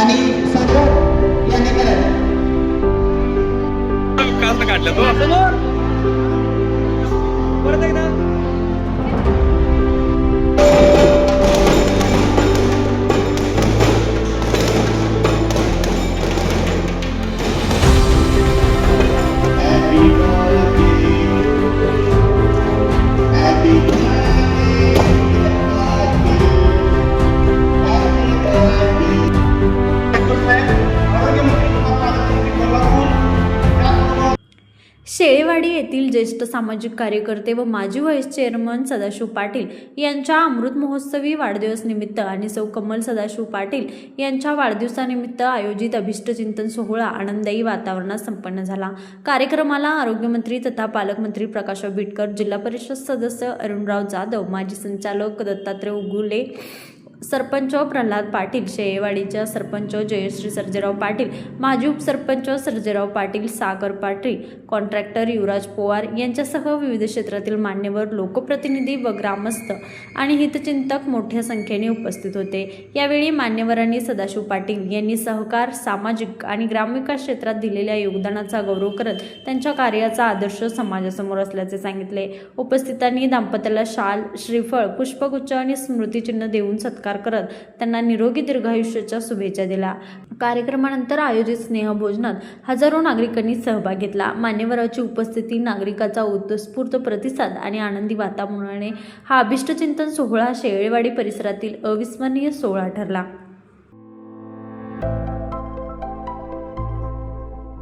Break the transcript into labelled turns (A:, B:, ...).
A: आणि संजोग यांनी केलं.
B: काढलं तो परत एकदा
C: शेळेवाडी येथील ज्येष्ठ सामाजिक कार्यकर्ते व माजी व्हाईस चेअरमन सदाशिव पाटील यांच्या अमृत महोत्सवी वाढदिवस निमित्त आणि सौ कमल सदाशिव पाटील यांच्या वाढदिवसानिमित्त आयोजित अभिष्टचिंतन सोहळा आनंददायी वातावरणात संपन्न झाला. कार्यक्रमाला आरोग्यमंत्री तथा पालकमंत्री प्रकाश बिटकर, जिल्हा परिषद सदस्य अरुणराव जाधव, माजी संचालक दत्तात्रय उगुले, सरपंच प्रल्हाद पाटील, शेळेवाडीच्या सरपंच जयश्री सर्जेराव पाटील, माजी उपसरपंच सर्जेराव पाटील, सागर पाटील, कॉन्ट्रॅक्टर युवराज पवार यांच्यासह विविध क्षेत्रातील मान्यवर, लोकप्रतिनिधी व ग्रामस्थ आणि हितचिंतक मोठ्या संख्येने उपस्थित होते. यावेळी मान्यवरांनी सदाशिव पाटील यांनी सहकार, सामाजिक आणि ग्रामविकास क्षेत्रात दिलेल्या योगदानाचा गौरव करत त्यांच्या कार्याचा आदर्श समाजासमोर असल्याचे सांगितले. उपस्थितांनी दाम्पत्याला शाल, श्रीफळ, पुष्पगुच्छ आणि स्मृतिचिन्ह देऊन सत्कार करत त्यांना निरोगी दीर्घायुष्याच्या शुभेच्छा दिल्या. कार्यक्रमानंतर आयोजित स्नेहभोजनात हजारो नागरिकांनी सहभाग घेतला. मान्यवरांची उपस्थिती, नागरिकांचा उत्स्फूर्त प्रतिसाद आणि आनंदी वातावरणाने हा अभिष्टचिंतन सोहळा शेळेवाडी परिसरातील अविस्मरणीय सोहळा ठरला.